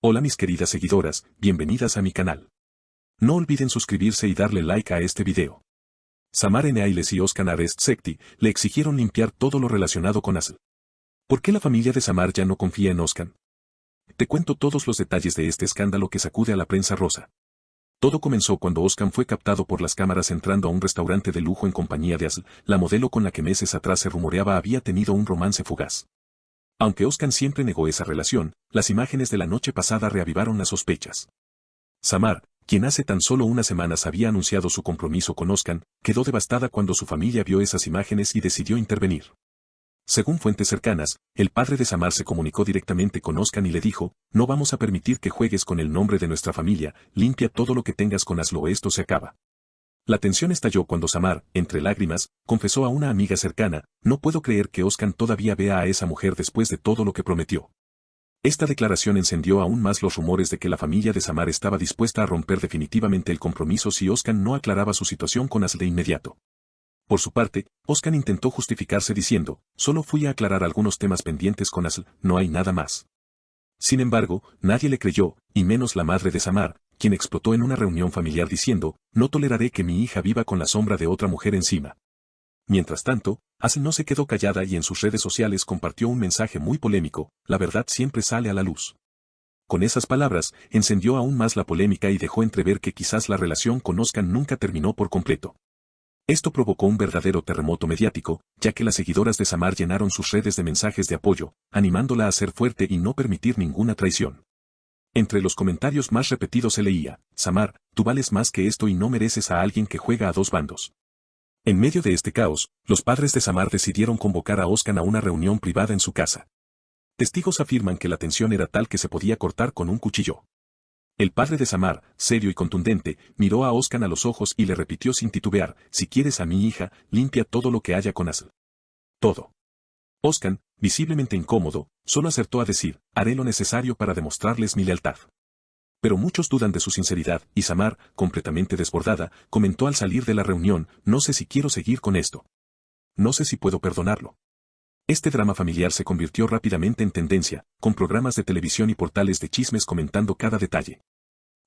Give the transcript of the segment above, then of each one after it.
Hola mis queridas seguidoras, bienvenidas a mi canal. No olviden suscribirse y darle like a este video. Samar N. Ailes y Özkan Arestsekti le exigieron limpiar todo lo relacionado con Aslı. ¿Por qué la familia de Samar ya no confía en Özkan? Te cuento todos los detalles de este escándalo que sacude a la prensa rosa. Todo comenzó cuando Özkan fue captado por las cámaras entrando a un restaurante de lujo en compañía de Aslı, la modelo con la que meses atrás se rumoreaba había tenido un romance fugaz. Aunque Özkan siempre negó esa relación, las imágenes de la noche pasada reavivaron las sospechas. Samar, quien hace tan solo unas semanas había anunciado su compromiso con Özkan, quedó devastada cuando su familia vio esas imágenes y decidió intervenir. Según fuentes cercanas, el padre de Samar se comunicó directamente con Özkan y le dijo, no vamos a permitir que juegues con el nombre de nuestra familia, limpia todo lo que tengas con Aslı o esto se acaba. La tensión estalló cuando Samar, entre lágrimas, confesó a una amiga cercana, no puedo creer que Özkan todavía vea a esa mujer después de todo lo que prometió. Esta declaración encendió aún más los rumores de que la familia de Samar estaba dispuesta a romper definitivamente el compromiso si Özkan no aclaraba su situación con Aslı de inmediato. Por su parte, Özkan intentó justificarse diciendo, solo fui a aclarar algunos temas pendientes con Aslı, no hay nada más. Sin embargo, nadie le creyó, y menos la madre de Samar, quien explotó en una reunión familiar diciendo, no toleraré que mi hija viva con la sombra de otra mujer encima. Mientras tanto, Aslı no se quedó callada y en sus redes sociales compartió un mensaje muy polémico, la verdad siempre sale a la luz. Con esas palabras, encendió aún más la polémica y dejó entrever que quizás la relación con Özkan nunca terminó por completo. Esto provocó un verdadero terremoto mediático, ya que las seguidoras de Samar llenaron sus redes de mensajes de apoyo, animándola a ser fuerte y no permitir ninguna traición. Entre los comentarios más repetidos se leía, Samar, tú vales más que esto y no mereces a alguien que juega a dos bandos. En medio de este caos, los padres de Samar decidieron convocar a Özkan a una reunión privada en su casa. Testigos afirman que la tensión era tal que se podía cortar con un cuchillo. El padre de Samar, serio y contundente, miró a Özkan a los ojos y le repitió sin titubear, si quieres a mi hija, limpia todo lo que haya con Aslı. Todo. Özkan, visiblemente incómodo, solo acertó a decir, haré lo necesario para demostrarles mi lealtad. Pero muchos dudan de su sinceridad, y Samar, completamente desbordada, comentó al salir de la reunión, no sé si quiero seguir con esto. No sé si puedo perdonarlo. Este drama familiar se convirtió rápidamente en tendencia, con programas de televisión y portales de chismes comentando cada detalle.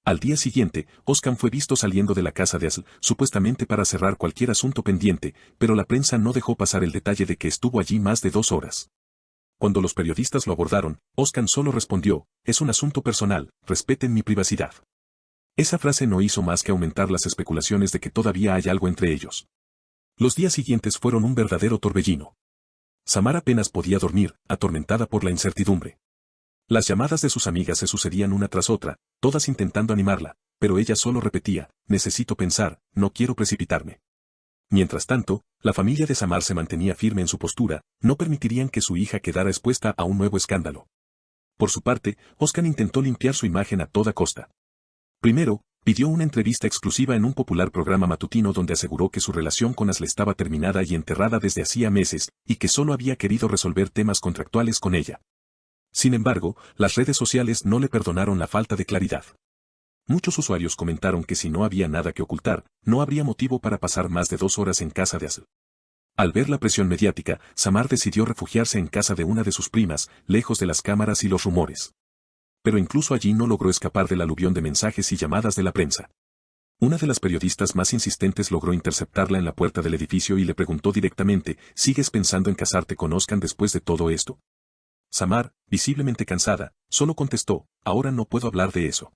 Al día siguiente, Özkan fue visto saliendo de la casa de Aslı, supuestamente para cerrar cualquier asunto pendiente, pero la prensa no dejó pasar el detalle de que estuvo allí más de 2 horas. Cuando los periodistas lo abordaron, Özkan solo respondió, es un asunto personal, respeten mi privacidad. Esa frase no hizo más que aumentar las especulaciones de que todavía hay algo entre ellos. Los días siguientes fueron un verdadero torbellino. Samar apenas podía dormir, atormentada por la incertidumbre. Las llamadas de sus amigas se sucedían una tras otra, todas intentando animarla, pero ella solo repetía, necesito pensar, no quiero precipitarme. Mientras tanto, la familia de Samar se mantenía firme en su postura, no permitirían que su hija quedara expuesta a un nuevo escándalo. Por su parte, Özkan intentó limpiar su imagen a toda costa. Primero, pidió una entrevista exclusiva en un popular programa matutino donde aseguró que su relación con Aslı estaba terminada y enterrada desde hacía meses, y que solo había querido resolver temas contractuales con ella. Sin embargo, las redes sociales no le perdonaron la falta de claridad. Muchos usuarios comentaron que si no había nada que ocultar, no habría motivo para pasar más de 2 horas en casa de Aslı. Al ver la presión mediática, Samar decidió refugiarse en casa de una de sus primas, lejos de las cámaras y los rumores. Pero incluso allí no logró escapar del aluvión de mensajes y llamadas de la prensa. Una de las periodistas más insistentes logró interceptarla en la puerta del edificio y le preguntó directamente, ¿sigues pensando en casarte con Özkan después de todo esto? Samar, visiblemente cansada, solo contestó, ahora no puedo hablar de eso.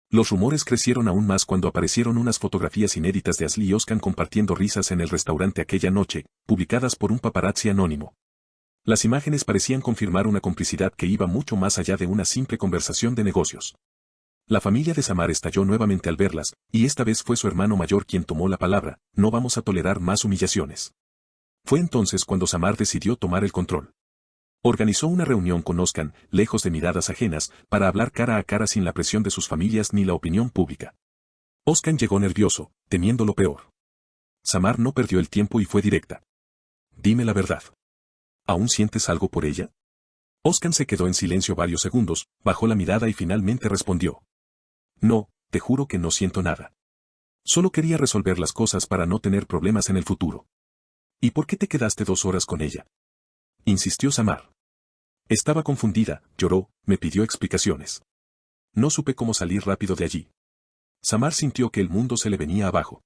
Los rumores crecieron aún más cuando aparecieron unas fotografías inéditas de Aslı y Özkan compartiendo risas en el restaurante aquella noche, publicadas por un paparazzi anónimo. Las imágenes parecían confirmar una complicidad que iba mucho más allá de una simple conversación de negocios. La familia de Samar estalló nuevamente al verlas, y esta vez fue su hermano mayor quien tomó la palabra, no vamos a tolerar más humillaciones. Fue entonces cuando Samar decidió tomar el control. Organizó una reunión con Özkan, lejos de miradas ajenas, para hablar cara a cara sin la presión de sus familias ni la opinión pública. Özkan llegó nervioso, temiendo lo peor. Samar no perdió el tiempo y fue directa. Dime la verdad. ¿Aún sientes algo por ella? Özkan se quedó en silencio varios segundos, bajó la mirada y finalmente respondió. No, te juro que no siento nada. Solo quería resolver las cosas para no tener problemas en el futuro. ¿Y por qué te quedaste 2 horas con ella? Insistió Samar. Estaba confundida, lloró, me pidió explicaciones. No supe cómo salir rápido de allí. Samar sintió que el mundo se le venía abajo.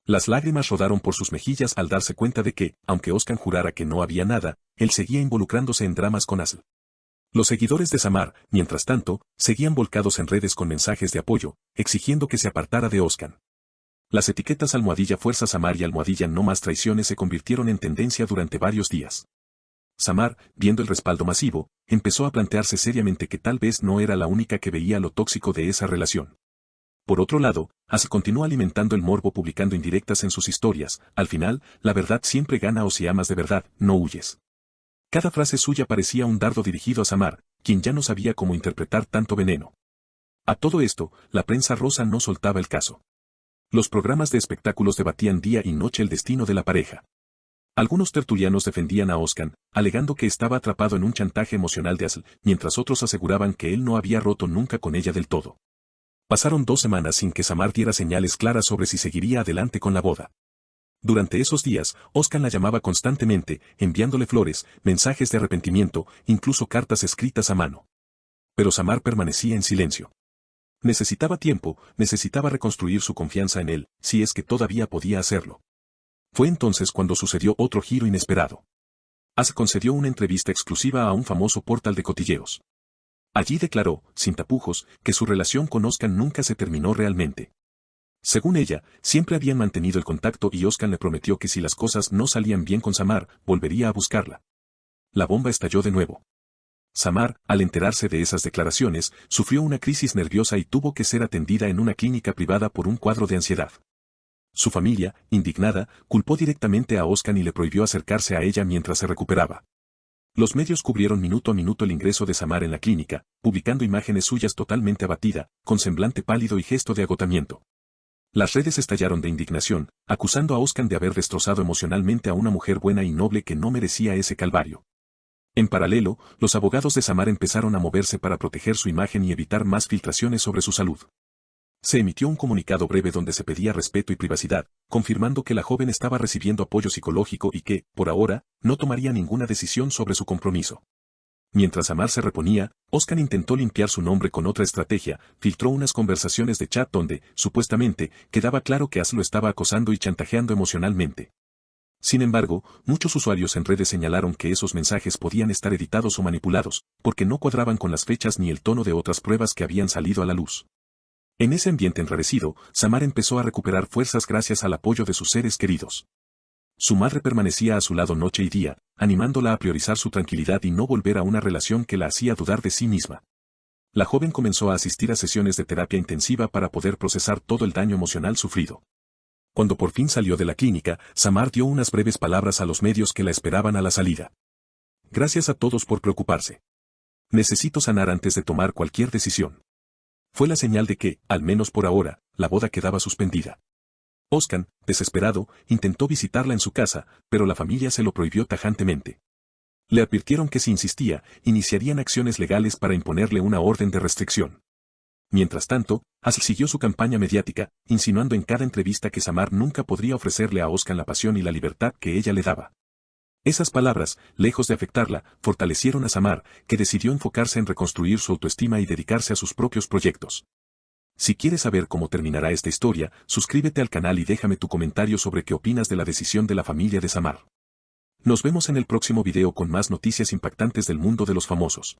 Las lágrimas rodaron por sus mejillas al darse cuenta de que, aunque Özkan jurara que no había nada, él seguía involucrándose en dramas con Aslı. Los seguidores de Samar, mientras tanto, seguían volcados en redes con mensajes de apoyo, exigiendo que se apartara de Özkan. Las etiquetas almohadilla fuerza Samar y almohadilla no más traiciones se convirtieron en tendencia durante varios días. Samar, viendo el respaldo masivo, empezó a plantearse seriamente que tal vez no era la única que veía lo tóxico de esa relación. Por otro lado, Aslı continuó alimentando el morbo publicando indirectas en sus historias. Al final, la verdad siempre gana o si amas de verdad, no huyes. Cada frase suya parecía un dardo dirigido a Samar, quien ya no sabía cómo interpretar tanto veneno. A todo esto, la prensa rosa no soltaba el caso. Los programas de espectáculos debatían día y noche el destino de la pareja. Algunos tertulianos defendían a Özkan, alegando que estaba atrapado en un chantaje emocional de Aslı, mientras otros aseguraban que él no había roto nunca con ella del todo. Pasaron 2 semanas sin que Samar diera señales claras sobre si seguiría adelante con la boda. Durante esos días, Özkan la llamaba constantemente, enviándole flores, mensajes de arrepentimiento, incluso cartas escritas a mano. Pero Samar permanecía en silencio. Necesitaba tiempo, necesitaba reconstruir su confianza en él, si es que todavía podía hacerlo. Fue entonces cuando sucedió otro giro inesperado. Aslı concedió una entrevista exclusiva a un famoso portal de cotilleos. Allí declaró, sin tapujos, que su relación con Özkan nunca se terminó realmente. Según ella, siempre habían mantenido el contacto y Özkan le prometió que si las cosas no salían bien con Samar, volvería a buscarla. La bomba estalló de nuevo. Samar, al enterarse de esas declaraciones, sufrió una crisis nerviosa y tuvo que ser atendida en una clínica privada por un cuadro de ansiedad. Su familia, indignada, culpó directamente a Özkan y le prohibió acercarse a ella mientras se recuperaba. Los medios cubrieron minuto a minuto el ingreso de Samar en la clínica, publicando imágenes suyas totalmente abatida, con semblante pálido y gesto de agotamiento. Las redes estallaron de indignación, acusando a Özkan de haber destrozado emocionalmente a una mujer buena y noble que no merecía ese calvario. En paralelo, los abogados de Samar empezaron a moverse para proteger su imagen y evitar más filtraciones sobre su salud. Se emitió un comunicado breve donde se pedía respeto y privacidad, confirmando que la joven estaba recibiendo apoyo psicológico y que, por ahora, no tomaría ninguna decisión sobre su compromiso. Mientras Samar se reponía, Özkan intentó limpiar su nombre con otra estrategia, filtró unas conversaciones de chat donde, supuestamente, quedaba claro que Aslı lo estaba acosando y chantajeando emocionalmente. Sin embargo, muchos usuarios en redes señalaron que esos mensajes podían estar editados o manipulados, porque no cuadraban con las fechas ni el tono de otras pruebas que habían salido a la luz. En ese ambiente enrarecido, Samar empezó a recuperar fuerzas gracias al apoyo de sus seres queridos. Su madre permanecía a su lado noche y día, animándola a priorizar su tranquilidad y no volver a una relación que la hacía dudar de sí misma. La joven comenzó a asistir a sesiones de terapia intensiva para poder procesar todo el daño emocional sufrido. Cuando por fin salió de la clínica, Samar dio unas breves palabras a los medios que la esperaban a la salida. Gracias a todos por preocuparse. Necesito sanar antes de tomar cualquier decisión. Fue la señal de que, al menos por ahora, la boda quedaba suspendida. Özkan, desesperado, intentó visitarla en su casa, pero la familia se lo prohibió tajantemente. Le advirtieron que si insistía, iniciarían acciones legales para imponerle una orden de restricción. Mientras tanto, Aslı siguió su campaña mediática, insinuando en cada entrevista que Samar nunca podría ofrecerle a Özkan la pasión y la libertad que ella le daba. Esas palabras, lejos de afectarla, fortalecieron a Samar, que decidió enfocarse en reconstruir su autoestima y dedicarse a sus propios proyectos. Si quieres saber cómo terminará esta historia, suscríbete al canal y déjame tu comentario sobre qué opinas de la decisión de la familia de Samar. Nos vemos en el próximo video con más noticias impactantes del mundo de los famosos.